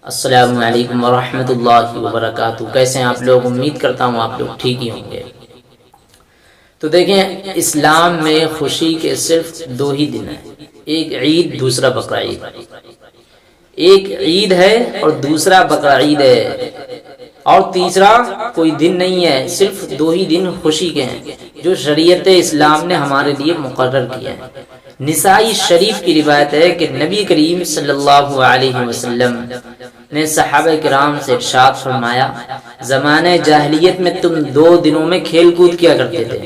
السلام علیکم ورحمۃ اللہ وبرکاتہ۔ کیسے ہیں آپ لوگ؟ امید کرتا ہوں آپ لوگ ٹھیک ہی ہوں گے۔ تو دیکھیں، اسلام میں خوشی کے صرف دو ہی دن ہیں، ایک عید، دوسرا بقرہ عید۔ ایک عید ہے اور دوسرا بقرہ عید ہے، اور تیسرا کوئی دن نہیں ہے، صرف دو ہی دن خوشی کے ہیں جو شریعت اسلام نے ہمارے لیے مقرر کیا ہے۔ نسائی شریف کی روایت ہے کہ نبی کریم صلی اللہ علیہ وسلم نے صحابہ کرام سے ارشاد فرمایا، زمانہ جاہلیت میں تم دو دنوں میں کھیل کود کیا کرتے تھے،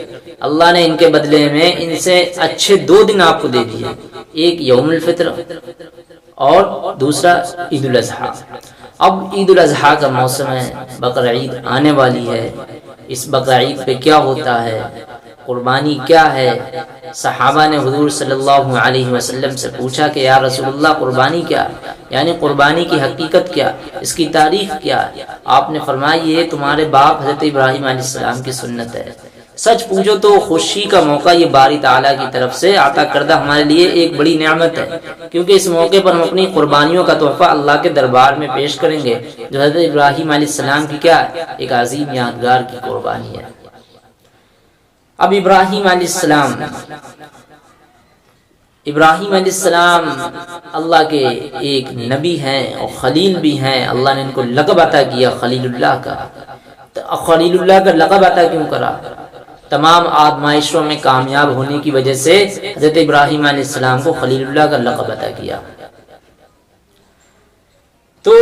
اللہ نے ان کے بدلے میں ان سے اچھے دو دن آپ کو دے دیے، ایک یوم الفطر اور دوسرا عید الاضحیٰ۔ اب عید الاضحیٰ کا موسم ہے، بقرہ عید آنے والی ہے۔ اس بقرہ عید پہ کیا ہوتا ہے، قربانی کیا ہے؟ صحابہ نے حضور صلی اللہ علیہ وسلم سے پوچھا کہ یا رسول اللہ، قربانی کیا، یعنی قربانی کی حقیقت کیا، اس کی تاریخ کیا ہے؟ آپ نے فرمایا، یہ تمہارے باپ حضرت ابراہیم علیہ السلام کی سنت ہے۔ سچ پوچھو تو خوشی کا موقع یہ باری تعالیٰ کی طرف سے عطا کردہ ہمارے لیے ایک بڑی نعمت ہے، کیونکہ اس موقع پر ہم اپنی قربانیوں کا تحفہ اللہ کے دربار میں پیش کریں گے، جو حضرت ابراہیم علیہ السلام کی کیا ہے، ایک عظیم یادگار کی قربانی ہے۔ اب ابراہیم علیہ السلام اللہ کے ایک نبی ہیں اور خلیل بھی ہیں۔ اللہ نے ان کو لقب عطا کیا خلیل اللہ کا۔ خلیل اللہ کا لقب عطا کیوں کرا؟ تمام آزمائشوں میں کامیاب ہونے کی وجہ سے حضرت ابراہیم علیہ السلام کو خلیل اللہ کا لقب عطا کیا۔ تو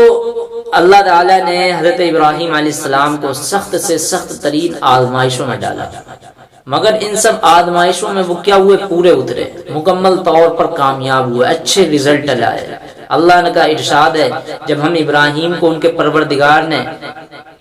اللہ تعالیٰ نے حضرت ابراہیم علیہ السلام کو سخت سے سخت ترین آزمائشوں میں ڈالا، مگر ان سب آزمائشوں میں وہ کیا ہوئے؟ پورے اترے، مکمل طور پر کامیاب ہوئے، اچھے رزلٹ لائے۔ اللہ کا ارشاد ہے، جب ہم ابراہیم کو ان کے پروردگار نے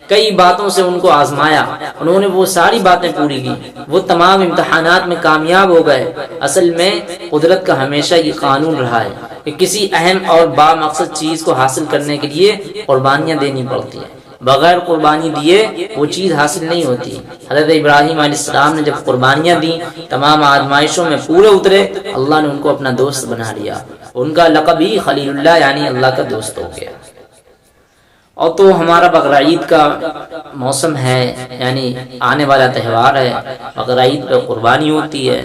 کئی باتوں سے ان کو آزمایا، انہوں نے وہ ساری باتیں پوری کی، وہ تمام امتحانات میں کامیاب ہو گئے۔ اصل میں قدرت کا ہمیشہ یہ قانون رہا ہے کہ کسی اہم اور بامقصد چیز کو حاصل کرنے کے لیے قربانیاں دینی پڑتی ہیں، بغیر قربانی دیے وہ چیز حاصل نہیں ہوتی۔ حضرت ابراہیم علیہ السلام نے جب قربانیاں دیں، تمام آزمائشوں میں پورے اترے، اللہ نے ان کو اپنا دوست بنا لیا، ان کا لقب ہی خلیل اللہ یعنی اللہ کا دوست ہو گیا۔ اور تو ہمارا بقرہ عید کا موسم ہے، یعنی آنے والا تہوار ہے۔ بقرہ عید پہ قربانی ہوتی ہے،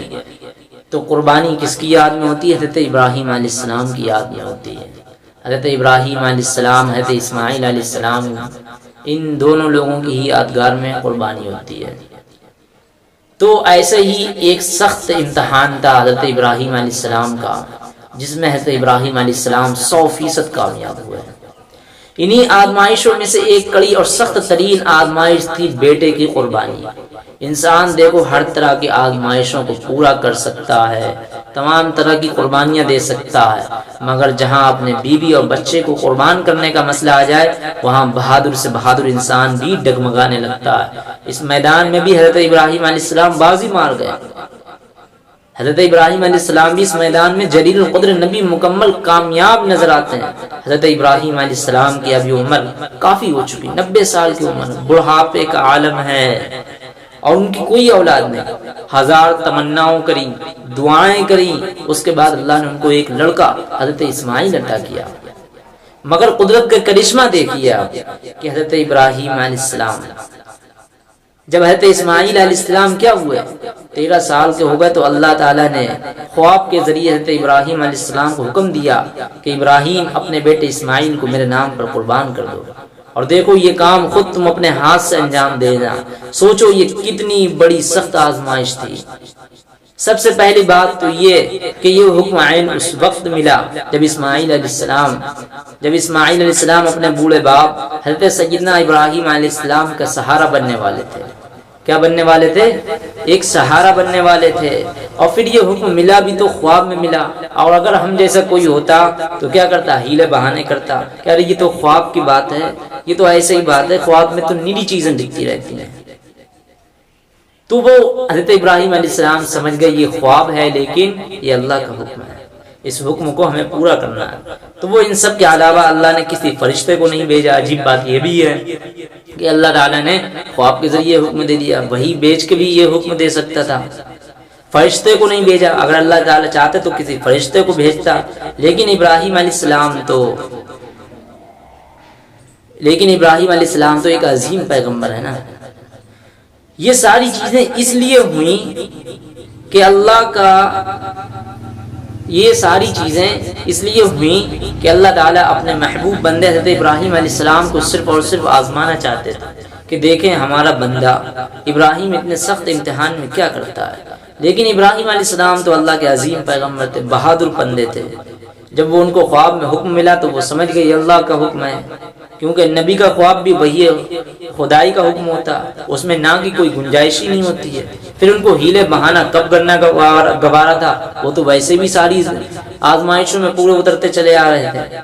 تو قربانی کس کی یاد میں ہوتی ہے؟ حضرت ابراہیم علیہ السلام کی یاد میں ہوتی ہے۔ حضرت ابراہیم علیہ السلام، حضرت اسماعیل علیہ السلام، ان دونوں لوگوں کی ہی یادگار میں قربانی ہوتی ہے۔ تو ایسے ہی ایک سخت امتحان تھا حضرت ابراہیم علیہ السلام کا، جس میں حضرت ابراہیم علیہ السلام 100% کامیاب ہوئے۔ انہی آزمائشوں میں سے ایک کڑی اور سخت ترین آزمائش تھی بیٹے کی قربانی۔ انسان دیکھو ہر طرح کی آزمائشوں کو پورا کر سکتا ہے، تمام طرح کی قربانیاں دے سکتا ہے، مگر جہاں اپنے بیوی اور بچے کو قربان کرنے کا مسئلہ آ جائے، وہاں بہادر سے بہادر انسان بھی ڈگمگانے لگتا ہے۔ اس میدان میں بھی حضرت ابراہیم علیہ السلام بازی مار گئے۔ حضرت ابراہیم علیہ السلام بھی اس میدان میں جلیل القدر نبی مکمل کامیاب نظر آتے ہیں۔ حضرت ابراہیم علیہ السلام کی ابھی عمر کافی ہو چکی، 90 سال کی عمر، بڑھاپے کا عالم ہے، اور ان کی کوئی اولاد نہیں۔ 1000 تمناؤں کری، دعائیں کری، اس کے بعد اللہ نے ان کو ایک لڑکا حضرت اسماعیل عطا کیا۔ مگر قدرت کا کرشمہ دیکھیے آپ کہ حضرت ابراہیم علیہ السلام، جب حضرت اسماعیل علیہ السلام کیا ہوئے، 13 سال کے ہو گئے، تو اللہ تعالیٰ نے خواب کے ذریعے حضرت ابراہیم علیہ السلام کو حکم دیا کہ ابراہیم اپنے بیٹے اسماعیل کو میرے نام پر قربان کر دو، اور دیکھو یہ کام خود تم اپنے ہاتھ سے انجام دینا۔ سوچو یہ کتنی بڑی سخت آزمائش تھی۔ سب سے پہلی بات تو یہ کہ یہ حکم عین اس وقت ملا جب اسماعیل علیہ السلام اپنے بوڑھے باپ حضرت سیدنا ابراہیم علیہ السلام کا سہارا بننے والے تھے۔ کیا بننے والے تھے؟ ایک سہارا بننے والے تھے۔ اور پھر یہ حکم ملا بھی تو خواب میں ملا، اور اگر ہم جیسا کوئی ہوتا تو کیا کرتا؟ ہیلے بہانے کرتا کہ ارے یہ تو خواب کی بات ہے، یہ تو ایسے ہی بات ہے، خواب میں تو نیلی چیزیں دکھتی رہتی ہیں۔ تو وہ حضرت ابراہیم علیہ السلام سمجھ گئے یہ خواب ہے، لیکن یہ اللہ کا حکم ہے، اس حکم کو ہمیں پورا کرنا ہے۔ تو وہ ان سب کے علاوہ اللہ نے کسی فرشتے کو نہیں بھیجا۔ عجیب بات یہ بھی ہے کہ اللہ تعالیٰ نے خواب کے ذریعے حکم دے دیا، وہی بیچ کے بھی یہ حکم دے سکتا تھا، فرشتے کو نہیں بھیجا۔ اگر اللہ تعالیٰ چاہتے تو کسی فرشتے کو بھیجتا، لیکن ابراہیم علیہ السلام تو لیکن ابراہیم علیہ السلام تو ایک عظیم پیغمبر ہے نا۔ یہ ساری چیزیں اس لیے ہوئیں کہ اللہ کا، یہ ساری چیزیں اس لیے ہوئیں کہ اللہ تعالیٰ اپنے محبوب بندے حضرت ابراہیم علیہ السلام کو صرف اور صرف آزمانا چاہتے تھے کہ دیکھیں ہمارا بندہ ابراہیم اتنے سخت امتحان میں کیا کرتا ہے۔ لیکن ابراہیم علیہ السلام تو اللہ کے عظیم پیغمبر تھے، بہادر بندے تھے۔ جب وہ ان کو خواب میں حکم ملا تو وہ سمجھ گئے یہ اللہ کا حکم ہے، کیونکہ نبی کا خواب بھی وہی خدائی کا حکم ہوتا، اس میں نہ کی کوئی گنجائش ہی نہیں ہوتی ہے۔ پھر ان کو ہیلے بہانہ کب کرنا گوارا تھا، وہ تو ویسے بھی ساری آزمائشوں میں پورے اترتے چلے آ رہے تھے۔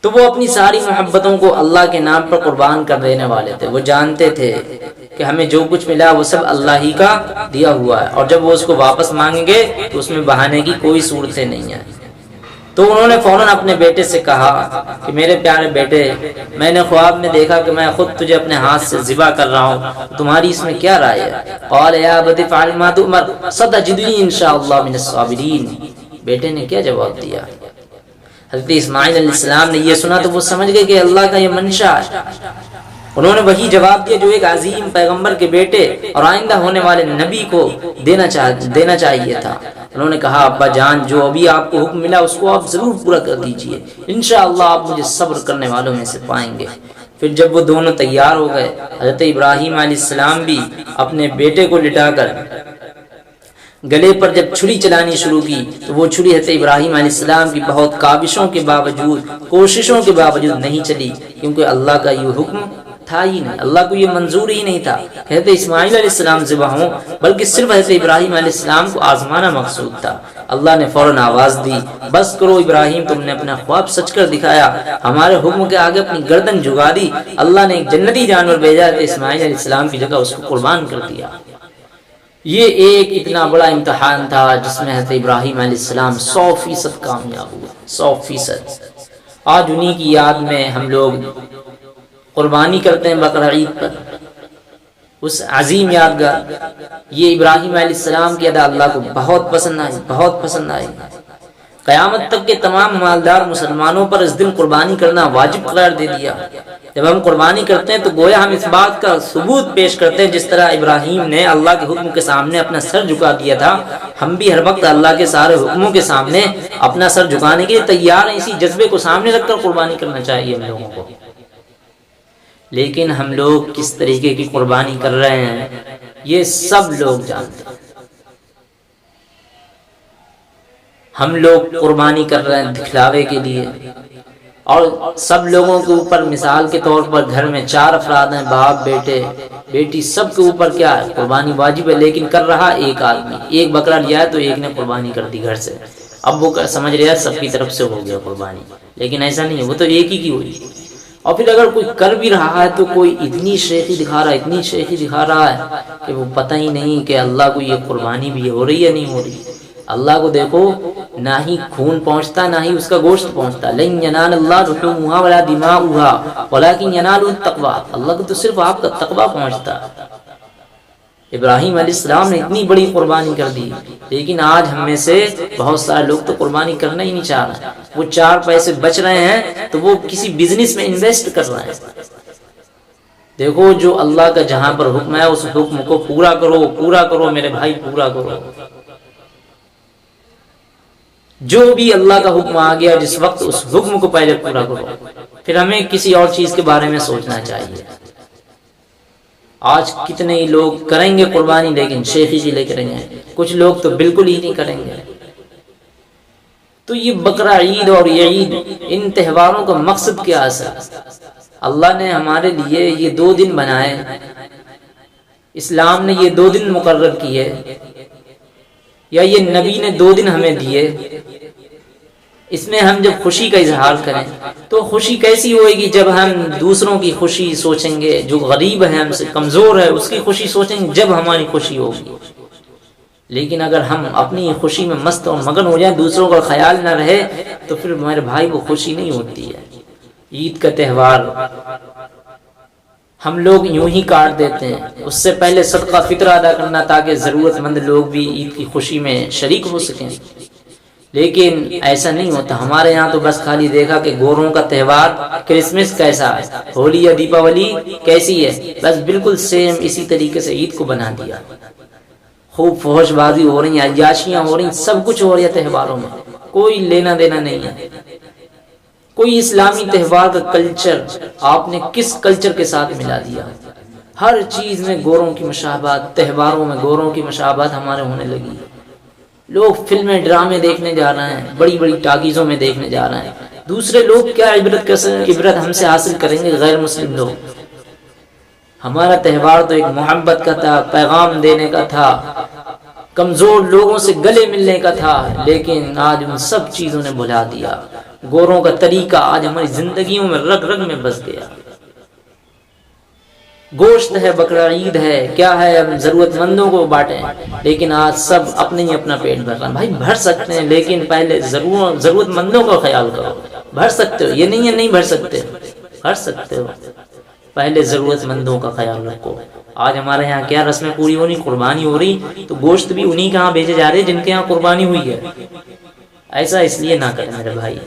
تو وہ اپنی ساری محبتوں کو اللہ کے نام پر قربان کر دینے والے تھے۔ وہ جانتے تھے کہ ہمیں جو کچھ ملا وہ سب اللہ ہی کا دیا ہوا ہے، اور جب وہ اس کو واپس مانگیں گے تو اس میں بہانے کی کوئی صورتیں نہیں ہیں۔ تو انہوں نے فوراً اپنے بیٹے سے کہا کہ میرے پیارے بیٹے، میں نے خواب میں دیکھا کہ میں خود تجھے اپنے ہاتھ سے ذبح کر رہا ہوں، تمہاری اس میں کیا رائے ہے؟ قال یا ابت افعل ما تؤمر ستجدنی ان شاء اللہ من الصابرین۔ بیٹے نے کیا جواب دیا؟ حضرت اسماعیل علیہ السلام نے یہ سنا تو وہ سمجھ گئے کہ اللہ کا یہ منشا ہے۔ انہوں نے وہی جواب دیا جو ایک عظیم پیغمبر کے بیٹے اور آئندہ ہونے والے نبی کو دینا چاہیے تھا۔ انہوں نے کہا ابا جان، جو ابھی آپ کو حکم ملا اس کو آپ ضرور پورا کر دیجئے، انشاءاللہ آپ مجھے صبر کرنے والوں میں سے پائیں گے۔ پھر جب وہ دونوں تیار ہو گئے، حضرت ابراہیم علیہ السلام بھی اپنے بیٹے کو لٹا کر گلے پر جب چھری چلانی شروع کی تو وہ چھری حضرت ابراہیم علیہ السلام کی بہت کاوشوں کے باوجود، کوششوں کے باوجود نہیں چلی، کیونکہ اللہ کا یہ حکم تھا ہی نہیں، اللہ کو یہ منظور ہی نہیں تھا حضرت اسماعیل علیہ السلام ذبح ہوں، بلکہ صرف حضرت ابراہیم علیہ السلام کو آزمانا مقصود تھا۔ اللہ نے فوراً آواز دی، بس کرو ابراہیم، تم نے اپنا خواب سچ کر دکھایا، ہمارے حکم کے آگے اپنی گردن جھکا دی۔ اللہ نے ایک جنتی جانور بھیجا، اسماعیل علیہ السلام کی جگہ اس کو قربان کر دیا۔ یہ ایک اتنا بڑا امتحان تھا جس میں حضرت ابراہیم علیہ السلام 100% کامیاب ہوئے، 100%۔ آج انہی کی یاد میں ہم لوگ قربانی کرتے ہیں بقرہ عید پر، اس عظیم یادگار۔ یہ ابراہیم علیہ السلام کی ادا اللہ کو بہت پسند آئی، بہت پسند آئی۔ قیامت تک کے تمام مالدار مسلمانوں پر اس دن قربانی کرنا واجب قرار دے دیا۔ جب ہم قربانی کرتے ہیں تو گویا ہم اس بات کا ثبوت پیش کرتے ہیں جس طرح ابراہیم نے اللہ کے حکم کے سامنے اپنا سر جھکا دیا تھا، ہم بھی ہر وقت اللہ کے سارے حکموں کے سامنے اپنا سر جھکانے کے لیے تیار ہیں۔ اسی جذبے کو سامنے رکھ کر قربانی کرنا چاہیے ہم لوگوں کو۔ لیکن ہم لوگ کس طریقے کی قربانی کر رہے ہیں یہ سب لوگ جانتے ہیں۔ ہم لوگ قربانی کر رہے ہیں دکھلاوے کے لیے، اور سب لوگوں کے اوپر مثال کے طور پر گھر میں 4 افراد ہیں، باپ بیٹے بیٹی، سب کے اوپر کیا ہے؟ قربانی واجب ہے، لیکن کر رہا ایک آدمی۔ ایک بکرا لیا ہے تو ایک نے قربانی کر دی گھر سے، اب وہ سمجھ رہا ہے سب کی طرف سے ہو گیا قربانی، لیکن ایسا نہیں ہے، وہ تو ایک ہی کی ہوئی۔ اور پھر اگر کوئی کر بھی رہا ہے تو کوئی اتنی شیخی دکھا رہا ہے، اتنی شیخی دکھا رہا ہے کہ وہ پتہ ہی نہیں کہ اللہ کو یہ قربانی بھی ہو رہی ہے نہیں ہو رہی۔ اللہ کو دیکھو، نہ ہی خون پہنچتا نہ ہی اس کا گوشت پہنچتا۔ لن ینال اللہ لحومها ولا دماؤها ولكن يناله التقوى، اللہ کو تو صرف آپ کا تقوی پہنچتا۔ ابراہیم علیہ السلام نے اتنی بڑی قربانی کر دی، لیکن آج ہم میں سے بہت سارے لوگ تو قربانی کرنا ہی نہیں چاہ رہے۔ وہ 4 پیسے بچ رہے ہیں تو وہ کسی بزنس میں انویسٹ کر رہے ہیں۔ دیکھو، جو اللہ کا جہاں پر حکم ہے اس حکم کو پورا کرو، پورا کرو میرے بھائی، پورا کرو۔ جو بھی اللہ کا حکم آ گیا جس وقت اس حکم کو پہلے پورا کرو، پھر ہمیں کسی اور چیز کے بارے میں سوچنا چاہیے۔ آج کتنے ہی لوگ کریں گے قربانی لیکن شیخی جی لے کریں گے، کچھ لوگ تو بالکل ہی نہیں کریں گے۔ تو یہ بقرہ عید اور یہ عید، ان تہواروں کا مقصد کیا ہے؟ اللہ نے ہمارے لیے یہ 2 دن بنائے، اسلام نے یہ 2 دن مقرر کیے، یا یہ نبی نے 2 دن ہمیں دیے۔ اس میں ہم جب خوشی کا اظہار کریں تو خوشی کیسی ہوئے گی؟ جب ہم دوسروں کی خوشی سوچیں گے، جو غریب ہے ہم سے کمزور ہے اس کی خوشی سوچیں گے، جب ہماری خوشی ہوگی۔ لیکن اگر ہم اپنی خوشی میں مست اور مگن ہو جائیں، دوسروں کا خیال نہ رہے، تو پھر ہمارے بھائی وہ خوشی نہیں ہوتی ہے۔ عید کا تہوار ہم لوگ یوں ہی کاٹ دیتے ہیں، اس سے پہلے صدقہ فطرہ ادا کرنا تاکہ ضرورت مند لوگ بھی عید کی خوشی میں شریک ہو سکیں۔ لیکن ایسا نہیں ہوتا ہمارے یہاں تو بس خالی دیکھا کہ گوروں کا تہوار کرسمس کیسا ہے، ہولی یا دیپاولی کیسی ہے، بس بالکل سیم اسی طریقے سے عید کو بنا دیا، خوب فحش بازی ہو رہی ہیں، عیاشیاں ہو رہی ہیں، سب کچھ ہو رہی ہے تہواروں میں، کوئی لینا دینا نہیں ہے۔ کوئی اسلامی تہوار کا کلچر آپ نے کس کلچر کے ساتھ ملا دیا؟ ہر چیز میں گوروں کی مشابہت، تہواروں میں گوروں کی مشابہت ہمارے ہونے لگی۔ لوگ فلمیں ڈرامے دیکھنے جا رہے ہیں، بڑی بڑی ٹاکیزوں میں دیکھنے جا رہے ہیں، دوسرے لوگ کیا عبرت ہم سے حاصل کریں گے؟ غیر مسلم لوگ۔ ہمارا تہوار تو ایک محبت کا تھا، پیغام دینے کا تھا، کمزور لوگوں سے گلے ملنے کا تھا، لیکن آج ان سب چیزوں نے بھلا دیا۔ گوروں کا طریقہ آج ہماری زندگیوں میں رگ رگ میں بس گیا۔ گوشت ہے، بکرا عید ہے، کیا ہے، اب ضرورت مندوں کو بانٹیں، لیکن آج سب اپنے ہی اپنا پیٹ بھر رہا ہے۔ بھائی بھر سکتے ہیں، لیکن پہلے ضرورت مندوں کا خیال کرو۔ بھر سکتے ہو، یہ نہیں ہے نہیں بھر سکتے، بھر سکتے ہو، پہلے ضرورت مندوں کا خیال رکھو۔ آج ہمارے یہاں کیا رسمیں پوری ہو رہی، قربانی ہو رہی، تو گوشت بھی انہی کے ہاں بھیجے جا رہے جن کے ہاں قربانی ہوئی ہے۔ ایسا اس لیے نہ کریں میرے بھائی،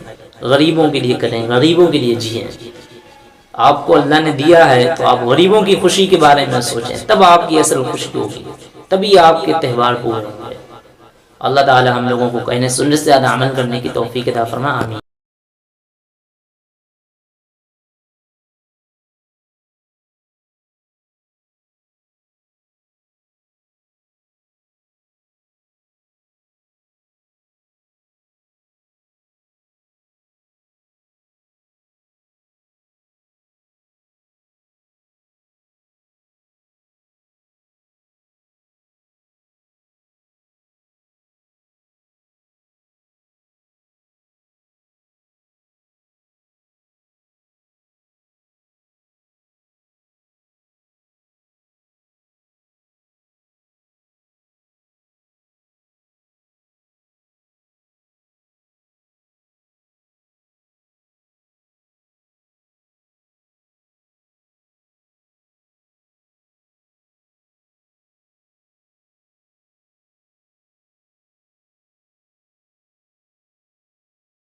غریبوں کے لیے کریں، غریبوں کے لیے جیئیں۔ آپ کو اللہ نے دیا ہے تو آپ غریبوں کی خوشی کے بارے میں سوچیں، تب آپ کی اصل خوشی ہوگی، تبھی آپ کے تہوار پورے ہوں گے۔ اللہ تعالی ہم لوگوں کو کہنے سننے سے زیادہ عمل کرنے کی توفیق عطا فرما، آمین۔